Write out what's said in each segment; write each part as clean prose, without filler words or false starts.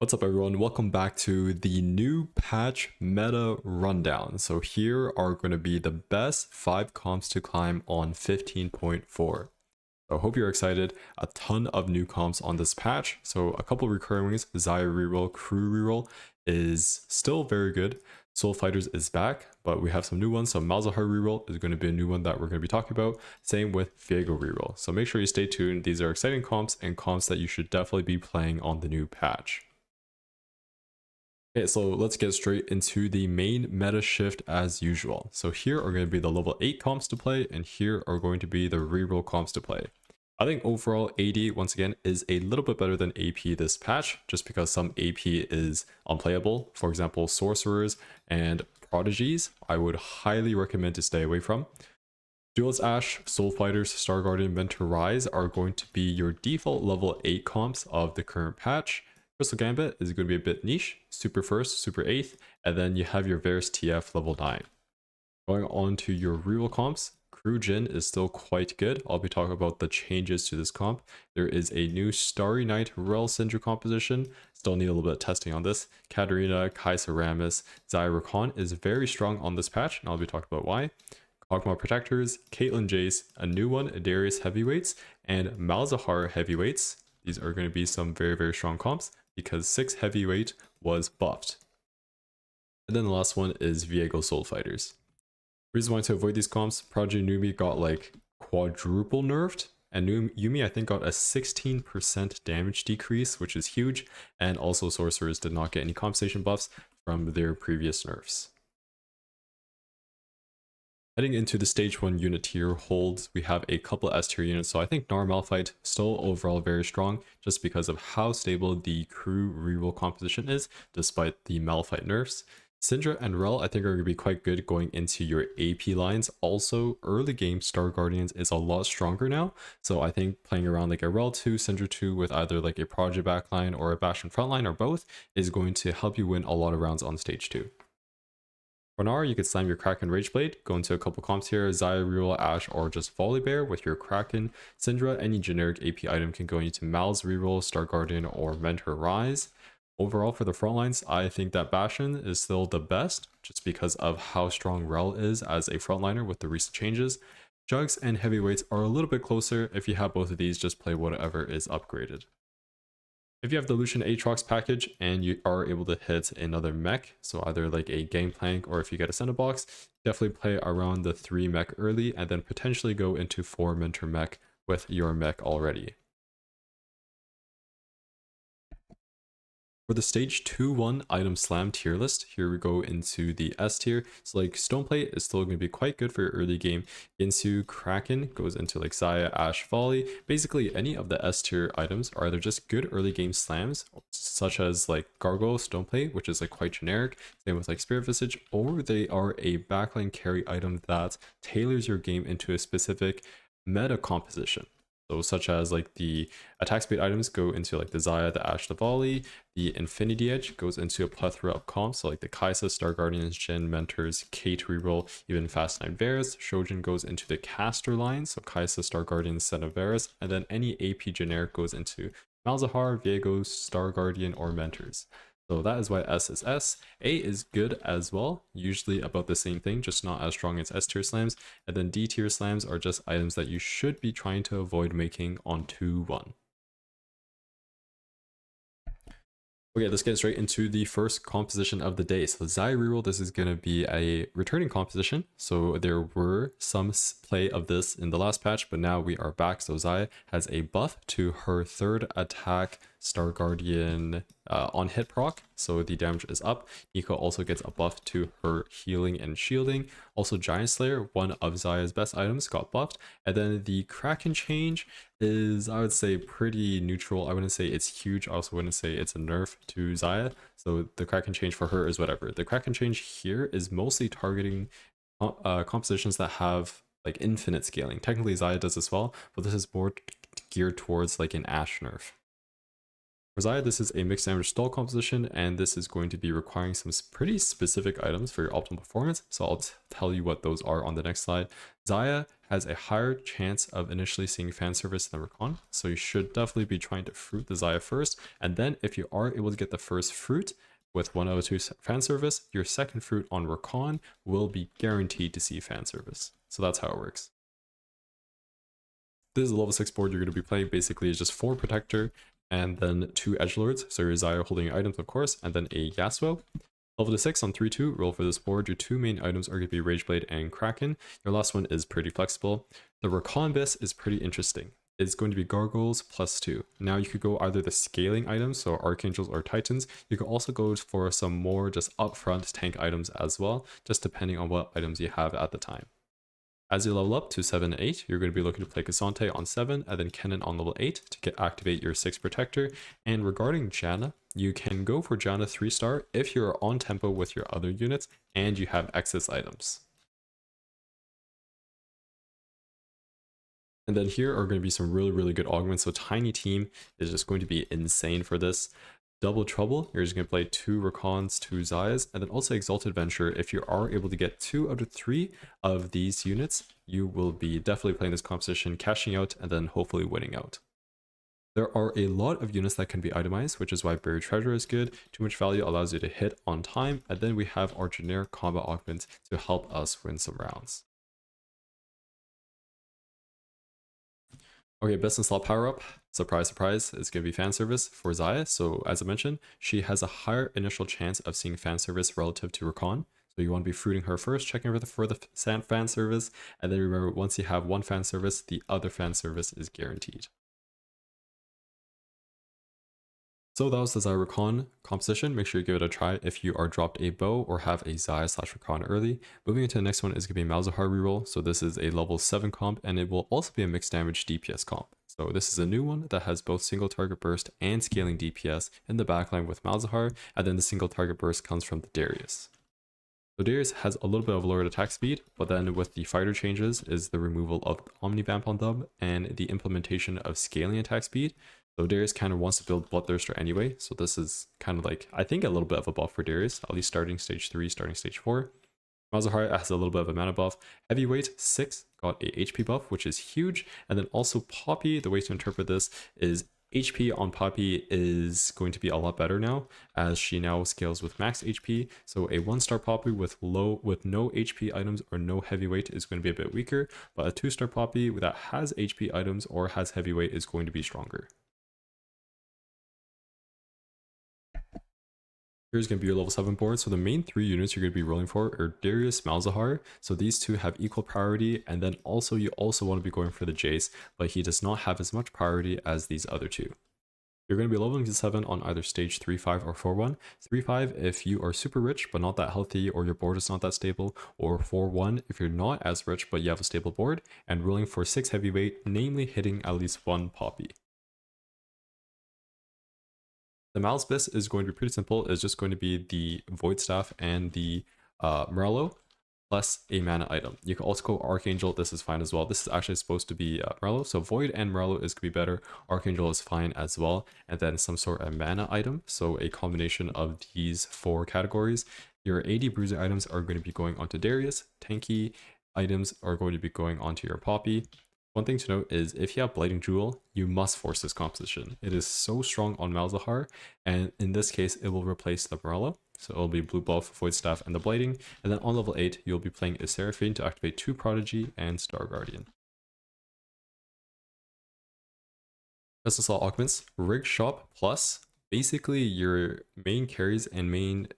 What's up everyone, welcome back to the new patch meta rundown. So here are going to be the best 5 comps to climb on 15.4. So I hope you're excited. A ton of new comps on this patch. So a couple recurring ones, Xayah Reroll, Crew Reroll is still very good. Soul Fighters is back, but we have some new ones. So Malzahar Reroll is going to be a new one that we're going to be talking about. Same with Viego Reroll. So make sure you stay tuned. These are exciting comps and comps that you should definitely be playing on the new patch. Okay, so let's get straight into the main meta shift as usual. So here are going to be the level 8 comps to play, and here are going to be the reroll comps to play. I think overall AD, once again, is a little bit better than AP this patch, just because some AP is unplayable. For example, Sorcerers and Prodigies, I would highly recommend to stay away from. Duelist Ashe, Soul Fighters, Star Guardian, Mentor Rise are going to be your default level 8 comps of the current patch. Crystal Gambit is going to be a bit niche, Super First, Super 8th, and then you have your Varus TF level 9. Going on to your real comps, Crew Jhin is still quite good. I'll be talking about the changes to this comp. There is a new Starry Night Rel Syndra composition. Still need a little bit of testing on this. Katarina, Kaisa Ramus, Xayah Rakan is very strong on this patch, and I'll be talking about why. Kog'Maw Protectors, Caitlyn Jace, a new one, Darius Heavyweights, and Malzahar Heavyweights. These are going to be some very, very strong comps because 6 Heavyweight was buffed. And then the last one is Viego Soul Fighters. Reason why to avoid these comps, Prodigy Numi got like quadruple nerfed, and Yumi I think got a 16% damage decrease, which is huge, and also Sorcerers did not get any compensation buffs from their previous nerfs. Heading into the stage 1 unit tier holds, we have a couple S tier units, so I think Gnar Malphite still overall very strong just because of how stable the crew reroll composition is despite the Malphite nerfs. Syndra and Rel I think are going to be quite good going into your AP lines. Also, early game Star Guardians is a lot stronger now, so I think playing around like a Rel 2, Syndra 2 with either like a Prodigy backline or a Bastion frontline or both is going to help you win a lot of rounds on stage 2. For Gnar, you could slam your Kraken Rageblade, go into a couple comps here, Xayah Reroll, Ashe, or just Volibear with your Kraken. Syndra, any generic AP item can go into Mal's Reroll, Star Guardian, or Mentor Rise. Overall, for the front lines, I think that Bastion is still the best, just because of how strong Rel is as a frontliner with the recent changes. Jugs and Heavyweights are a little bit closer. If you have both of these, just play whatever is upgraded. If you have the Lucian Aatrox package and you are able to hit another mech, so either like a Gangplank or if you get a Center Box, definitely play around the 3 mech early and then potentially go into 4 Mentor mech with your mech already. For the stage 2-1 item slam tier list, here we go into the S tier. So like Stoneplate is still going to be quite good for your early game. Into Kraken goes into like Xayah, Ashe, Volley. Basically any of the S tier items are either just good early game slams, such as like Gargoyle, Stoneplate, which is like quite generic. Same with like Spirit Visage, or they are a backline carry item that tailors your game into a specific meta composition. So such as like the attack speed items go into like the Xayah, the Ashe, the Volley. The Infinity Edge goes into a plethora of comps, so like the Kaisa, Star Guardians, Jhin, Mentors, Kate Reroll, even Fast 9 Varus. Shojin goes into the caster line, so Kaisa, Star Guardians, Senna Varus. And then any AP generic goes into Malzahar, Viego, Star Guardian, or Mentors. So that is why S is S. A is good as well, usually about the same thing, just not as strong as S tier slams. And then D tier slams are just items that you should be trying to avoid making on 2-1. Okay, let's get straight into the first composition of the day. So Xayah Reroll, this is going to be a returning composition. So there were some play of this in the last patch, but now we are back. So Xayah has a buff to her 3rd attack Star Guardian on hit proc, so the damage is up. Nico also gets a buff to her healing and shielding. Also Giant Slayer, one of Xayah's best items, got buffed. And then the Kraken change is, I would say, pretty neutral. I wouldn't say it's huge. I also wouldn't say it's a nerf to Xayah. So the Kraken change for her is whatever. The Kraken change here is mostly targeting compositions that have like infinite scaling. Technically Xayah does as well, but this is more geared towards like an Ashe nerf. For Xayah, this is a mixed damage stall composition, and this is going to be requiring some pretty specific items for your optimal performance, so I'll tell you what those are on the next slide. Xayah has a higher chance of initially seeing Fanservice than Rakan, so you should definitely be trying to fruit the Xayah first, and then if you are able to get the first fruit with 102 Fanservice, your second fruit on Rakan will be guaranteed to see Fanservice. So that's how it works. This is a level 6 board you're going to be playing. Basically is just 4 Protector and then 2 Edgelords, so your Xayah holding your items of course, and then a Yasuo. Level 6 on 3-2, roll for this board. Your 2 main items are going to be Rageblade and Kraken. Your last one is pretty flexible. The Rakan Bis is pretty interesting. It's going to be Gargoyles +2. Now you could go either the scaling items, so Archangels or Titans. You could also go for some more just upfront tank items as well, just depending on what items you have at the time. As you level up to 7 and 8, you're going to be looking to play Cassante on 7 and then Kennen on level 8 to activate your 6 Protector. And regarding Janna, you can go for Janna 3-star if you're on tempo with your other units and you have excess items. And then here are going to be some really good augments. So Tiny Team is just going to be insane for this. Double Trouble, you're just going to play 2 Rakans, 2 Xayahs, and then also Exalted Venture. If you are able to get 2 out of 3 of these units, you will be definitely playing this composition, cashing out, and then hopefully winning out. There are a lot of units that can be itemized, which is why Buried Treasure is good. Too much value allows you to hit on time, and then we have our generic combat augments to help us win some rounds. Okay, best in slot power up. Surprise, surprise, it's going to be Fanservice for Xayah. So as I mentioned, she has a higher initial chance of seeing Fanservice relative to Rakan. So you want to be fruiting her first, checking for the Fanservice, and then remember, once you have one Fanservice, the other Fanservice is guaranteed. So that was the Xayah Rakan composition. Make sure you give it a try if you are dropped a bow or have a Xayah/Rakan early. Moving into the next one is going to be Malzahar reroll. So this is a level 7 comp, and it will also be a mixed damage DPS comp. So this is a new one that has both single target burst and scaling DPS in the backline with Malzahar, and then the single target burst comes from the Darius. So Darius has a little bit of lowered attack speed, but then with the fighter changes is the removal of Omnivamp on them and the implementation of scaling attack speed. So Darius kind of wants to build Bloodthirster anyway, so this is kind of like, I think, a little bit of a buff for Darius, at least starting stage 3, starting stage 4. Malzahar has a little bit of a mana buff. Heavyweight 6 got a HP buff, which is huge. And then also Poppy, the way to interpret this is HP on Poppy is going to be a lot better now, as she now scales with max HP. So a 1-star Poppy with no HP items or no heavyweight is going to be a bit weaker, but a 2-star Poppy that has HP items or has heavyweight is going to be stronger. Here's going to be your level 7 board. So the main 3 units you're going to be rolling for are Darius, Malzahar. So these two have equal priority, and then also you also want to be going for the Jace, but he does not have as much priority as these other two. You're going to be leveling to 7 on either stage 3-5 or 4-1. 3-5 if you are super rich but not that healthy, or your board is not that stable, or 4-1 if you're not as rich but you have a stable board, and rolling for 6 heavyweight, namely hitting at least 1 Poppy. The Mal's Bis is going to be pretty simple. It's just going to be the Void Staff and the Morello plus a mana item. You can also go Archangel. This is fine as well. This is actually supposed to be Morello. So Void and Morello is going to be better. Archangel is fine as well. And then some sort of mana item. So a combination of these 4 categories. Your AD Bruiser items are going to be going onto Darius. Tanky items are going to be going onto your Poppy. One thing to note is if you have Blighting Jewel, you must force this composition. It is so strong on Malzahar, and in this case, it will replace the Morello. So it will be Blue Buff, Void Staff, and the Blighting. And then on level 8, you'll be playing a Seraphine to activate 2 Prodigy and Star Guardian. Business Law Augments, Rig Shop Plus. Basically, your main carries and main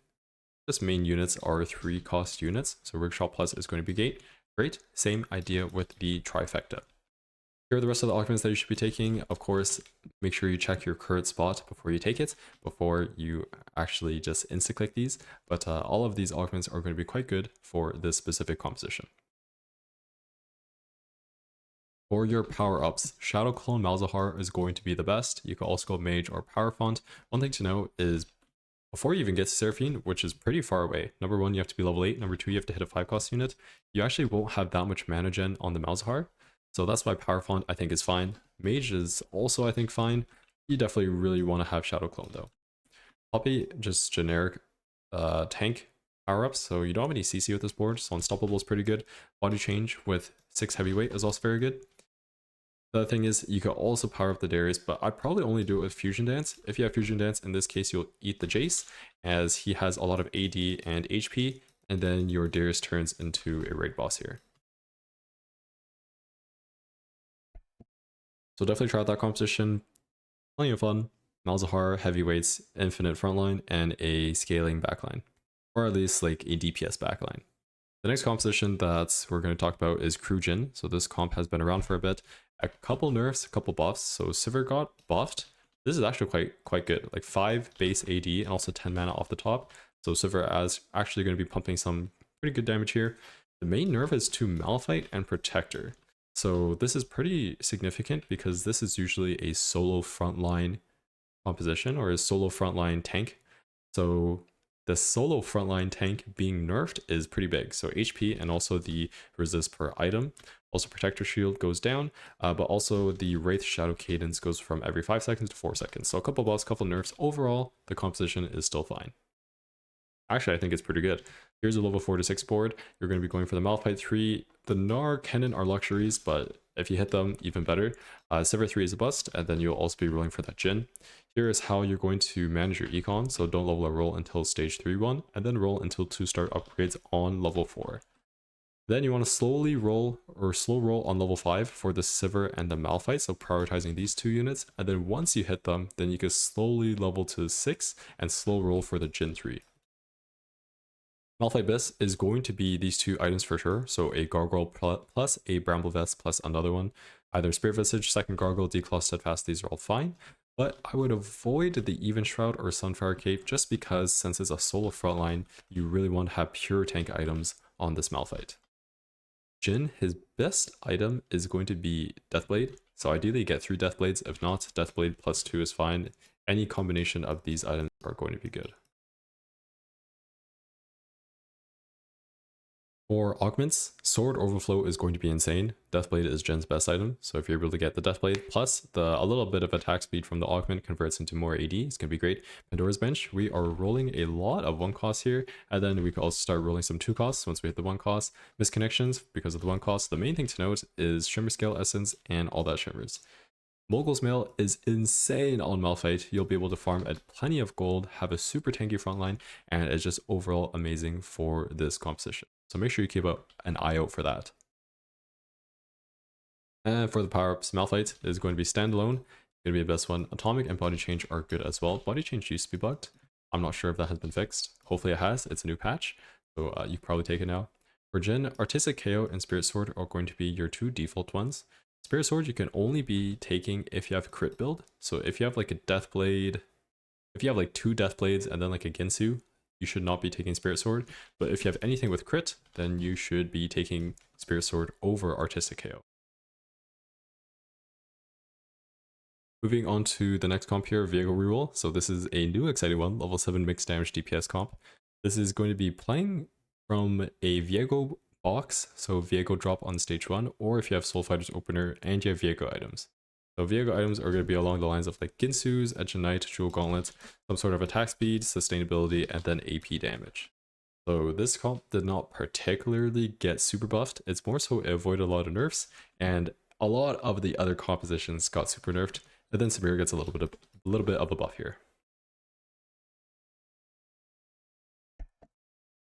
units are 3-cost units. So Rig Shop Plus is going to be great. Same idea with the Trifecta. Here are the rest of the augments that you should be taking. Of course, make sure you check your current spot before you take it, before you actually just insta-click these. But all of these augments are going to be quite good for this specific composition. For your power-ups, Shadow Clone Malzahar is going to be the best. You can also go Mage or Power Font. One thing to note is, before you even get to Seraphine, which is pretty far away, number 1, you have to be level 8, number 2, you have to hit a 5-cost unit, you actually won't have that much mana gen on the Malzahar. So that's why Power Font I think is fine. Mage is also I think fine. You definitely really want to have Shadow Clone though. Poppy, just generic tank power-ups, so you don't have any CC with this board, so Unstoppable is pretty good. Body Change with 6 heavyweight is also very good. The other thing is, you could also power up the Darius, but I'd probably only do it with Fusion Dance. If you have Fusion Dance, in this case, you'll eat the Jace, as he has a lot of AD and HP, and then your Darius turns into a raid boss here. So definitely try out that composition. Plenty of fun. Malzahar, heavyweights, infinite frontline, and a scaling backline. Or at least like a DPS backline. The next composition that we're going to talk about is Crew Jhin. So this comp has been around for a bit. A couple nerfs, a couple buffs. So Sivir got buffed. This is actually quite good. Like 5 base AD and also 10 mana off the top. So Sivir is actually going to be pumping some pretty good damage here. The main nerf is to Malphite and Protector. So this is pretty significant because this is usually a solo frontline composition or a solo frontline tank. So the solo frontline tank being nerfed is pretty big. So HP and also the resist per item. Also Protector Shield goes down, but also the Wraith Shadow Cadence goes from every 5 seconds to 4 seconds. So a couple buffs, couple nerfs. Overall, the composition is still fine. Actually, I think it's pretty good. Here's a level 4 to 6 board. You're going to be going for the Malphite 3. The Gnar Cannon are luxuries, but if you hit them, even better. Sivir 3 is a bust, and then you'll also be rolling for that Jhin. Here is how you're going to manage your econ. So don't level or roll until stage 3-1, and then roll until 2-star upgrades on level 4. Then you want to slowly roll or slow roll on level 5 for the Sivir and the Malphite, so prioritizing these 2 units. And then once you hit them, then you can slowly level to 6 and slow roll for the Jhin 3. Malphite Abyss is going to be these 2 items for sure, so a Gargoyle plus a Bramble Vest plus another one. Either Spirit Visage, Second Gargoyle, Declaw, Steadfast, these are all fine, but I would avoid the Even Shroud or Sunfire Cape just because since it's a solo frontline, you really want to have pure tank items on this Malphite. Jhin, his best item is going to be Deathblade, so ideally get 3 Deathblades, if not, Deathblade plus 2 is fine. Any combination of these items are going to be good. For augments, Sword Overflow is going to be insane. Deathblade is Jhin's best item, so if you're able to get the Deathblade plus a little bit of attack speed from the augment converts into more AD, it's going to be great. Pandora's Bench, we are rolling a lot of 1 cost here, and then we can also start rolling some 2 costs once we hit the 1 cost. Misconnections, because of the 1 cost, the main thing to note is Shimmer Scale Essence and all that Shimmers. Mogul's Mail is insane on Malphite. You'll be able to farm at plenty of gold, have a super tanky frontline, and it's just overall amazing for this composition. So make sure you keep an eye out for that. And for the power-ups, Malphite is going to be standalone. It's going to be the best one. Atomic and Body Change are good as well. Body Change used to be bugged. I'm not sure if that has been fixed. Hopefully it has. It's a new patch, so you can probably take it now. For Jhin, Artistic KO and Spirit Sword are going to be your 2 default ones. Spirit Sword you can only be taking if you have crit build. So if you have like a Deathblade, if you have like 2 Deathblades and then like a Ginsu, you should not be taking Spirit Sword. But if you have anything with crit, then you should be taking Spirit Sword over Artistic KO. Moving on to the next comp here, Viego Reroll. So this is a new exciting one, level 7 mixed damage DPS comp. This is going to be playing from a Viego box, so Viego drop on stage 1, or if you have Soul Fighter's opener and you have Viego items. So Viego items are going to be along the lines of like Ginsu's, Edge and Knight, Jewel Gauntlet, some sort of attack speed, sustainability, and then AP damage. So this comp did not particularly get super buffed. It's more so it avoided a lot of nerfs, and a lot of the other compositions got super nerfed. And then Samir gets a little bit of a buff here.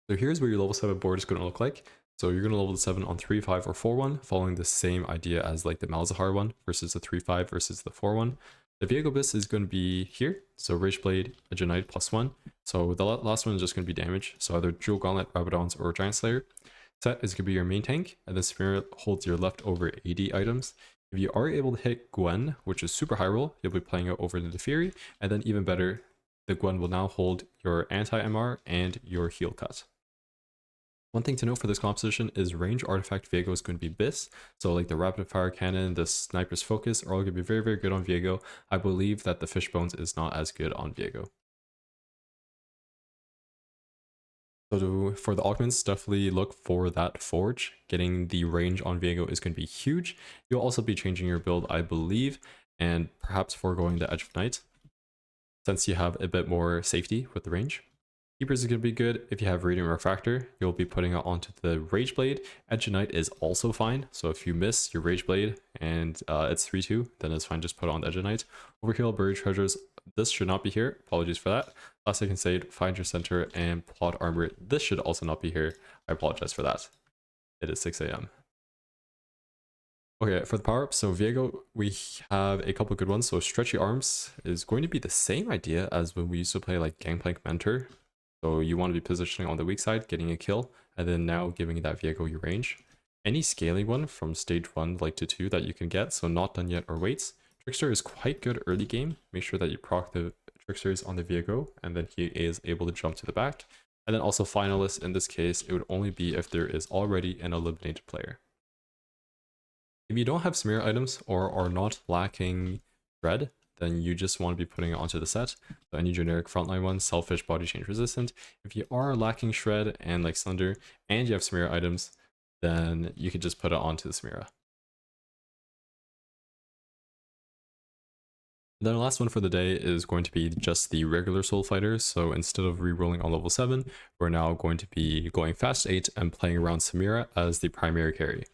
So here's what your level 7 board is going to look like. So you're going to level the 7 on 3-5 or 4-1, following the same idea as like the Malzahar one versus the 3-5 versus the 4-1. The Viego Abyss is going to be here. So Rage Blade, Edge and Knight +1. So the last one is just going to be damage. So either Jewel Gauntlet, Rabadons, or Giant Slayer. Set is going to be your main tank, and then Samir holds your leftover AD items. If you are able to hit Gwen, which is super high roll, you'll be playing it over the Fury, and then even better, the Gwen will now hold your anti-MR and your heal cut. One thing to note for this composition is range artifact Viego is going to be BIS, so like the rapid fire cannon, the sniper's focus are all going to be very, very good on Viego. I believe that the Fishbones is not as good on Viego. So for the augments, definitely look for that Forge. Getting the range on Viego is going to be huge. You'll also be changing your build, I believe. and perhaps foregoing the Edge of Night, since you have a bit more safety with the range. Keepers is going to be good. If you have Radiant Refractor, you'll be putting it onto the Rage Blade. Edge of Night is also fine, so if you miss your Rage Blade and it's 3-2, then it's fine, just put it on the Edge of Night. Overkill, Buried Treasures, this should not be here, apologies for that. Last I can say, Find Your Center and Plot Armor, this should also not be here, I apologize for that. It is 6 AM. Okay, for the power-up, so Viego, we have a couple good ones. So Stretchy Arms is going to be the same idea as when we used to play like Gangplank Mentor. So you want to be positioning on the weak side, getting a kill, and then now giving that Viego your range. Any scaling one from stage 1 like to 2 that you can get, so not done yet or waits. Trickster is quite good early game. Make sure that you proc the Tricksters on the Viego, and then he is able to jump to the back. And then also Finalist, in this case, it would only be if there is already an eliminated player. If you don't have smear items or are not lacking Dread, then you just want to be putting it onto the set. So any generic frontline one, Selfish, Body Change Resistant. If you are lacking Shred and like Slender, and you have smear items, then you could just put it onto the Samira. Then the last one for the day is going to be just the regular Soul Fighters. So instead of re-rolling on level 7, we're now going to be going fast 8 and playing around Samira as the primary carry.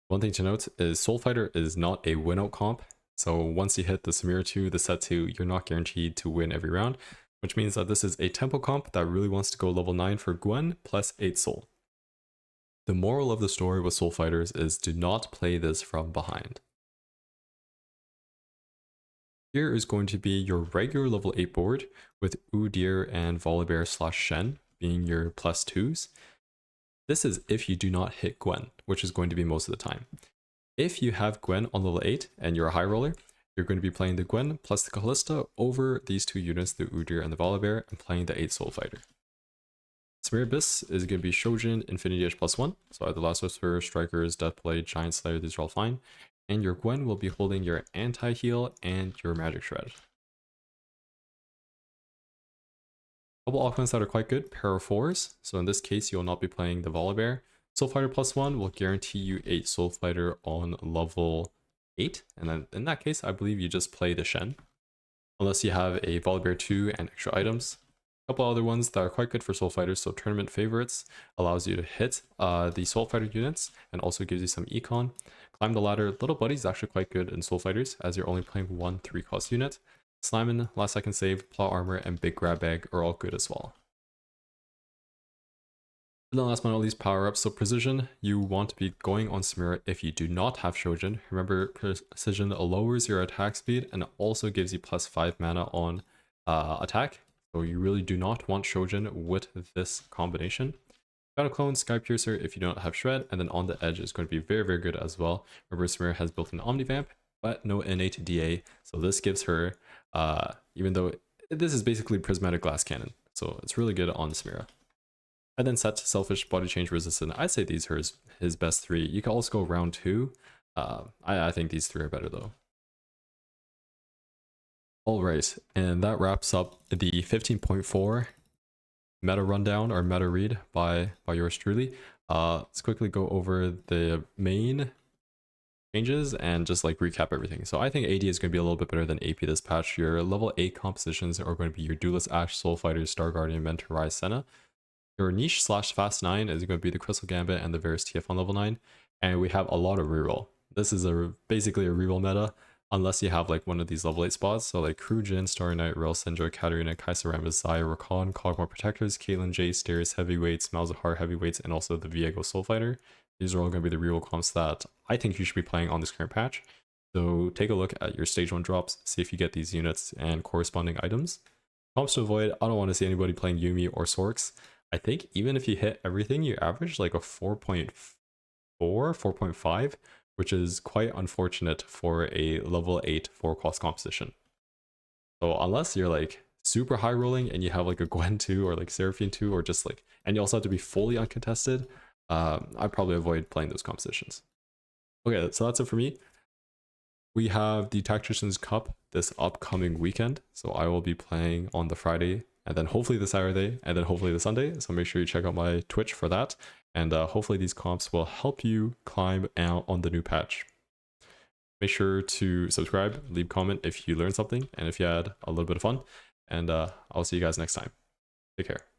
One thing to note is Soul Fighter is not a win-out comp, so once you hit the Samira 2, the set 2, you're not guaranteed to win every round, which means that this is a tempo comp that really wants to go level 9 for Gwen plus 8 Soul. The moral of the story with Soul Fighters is do not play this from behind. Here is going to be your regular level 8 board with Udyr and Volibear/Shen being your plus 2s. This is if you do not hit Gwen, which is going to be most of the time. If you have Gwen on level 8 and you're a high roller, you're going to be playing the Gwen plus the Kalista over these two units, the Udyr and the Volibear, and playing the 8 Soul Fighter. Samir Abyss is going to be Shojin, Infinity Edge +1, so either Last Whisper, Strikers, Deathblade, Giant Slayer, these are all fine. And your Gwen will be holding your Anti-Heal and your Magic Shred. Couple augments that are quite good, Para 4s. So in this case, you'll not be playing the Volibear. Soul Fighter +1 will guarantee you 8 Soul Fighter on level 8. And then in that case, I believe you just play the Shen. Unless you have a Volibear 2 and extra items. A couple other ones that are quite good for Soul Fighters. So Tournament Favorites allows you to hit the Soul Fighter units and also gives you some econ. Climb the Ladder, Little Buddy is actually quite good in Soul Fighters as you're only playing one 3-cost unit. Slimin, Last Second Save, Plot Armor, and Big Grab Bag are all good as well. And then last but not least, power-ups. So Precision, you want to be going on Samira if you do not have Shojin. Remember, Precision lowers your attack speed and also gives you +5 mana on attack. So you really do not want Shojin with this combination. Battle Clone, Sky Piercer if you don't have Shred, and then on the edge is going to be very, very good as well. Remember, Samira has built an Omnivamp, but no innate DA, so this gives her, even though this is basically Prismatic Glass Cannon, so it's really good on Samira. And then set Selfish, Body Change Resistant. I'd say these are his best 3. You can also go round 2. I think these 3 are better though. Alright, and that wraps up the 15.4 meta rundown or meta read by yours truly. Let's quickly go over the main changes and just like recap everything. So I think AD is going to be a little bit better than AP this patch. Your level 8 compositions are going to be your Duelist Ashe, Soul Fighter, Star Guardian, Mentor, Rise, Senna. Your niche/fast 9 is going to be the Crystal Gambit and the Varus TF on level 9. And we have a lot of reroll. This is basically a reroll meta, unless you have like one of these level 8 spots. So like Crew, Jhin, Starry Night, Rel, Syndra, Katarina, Kai'Sa, Rammus, Xayah, Rakan, Kog'Maw Protectors, Caitlyn, Jace, Darius Heavyweights, Malzahar Heavyweights, and also the Viego Soul Fighter. These are all going to be the reroll comps that I think you should be playing on this current patch. So take a look at your stage 1 drops, see if you get these units and corresponding items. Comps to avoid, I don't want to see anybody playing Yuumi or Sorks. I think even if you hit everything, you average like a 4.4, 4.5, which is quite unfortunate for a level 8 4-cost composition. So unless you're like super high rolling and you have like a Gwen 2 or like Seraphine 2 or just like, and you also have to be fully uncontested, I'd probably avoid playing those compositions. Okay, so that's it for me. We have the Tactician's Cup this upcoming weekend, so I will be playing on the Friday and then hopefully the Saturday and then hopefully the Sunday, so make sure you check out my Twitch for that, and hopefully these comps will help you climb out on the new patch. Make sure to subscribe, leave a comment if you learned something, and if you had a little bit of fun. And I'll see you guys next time. Take care.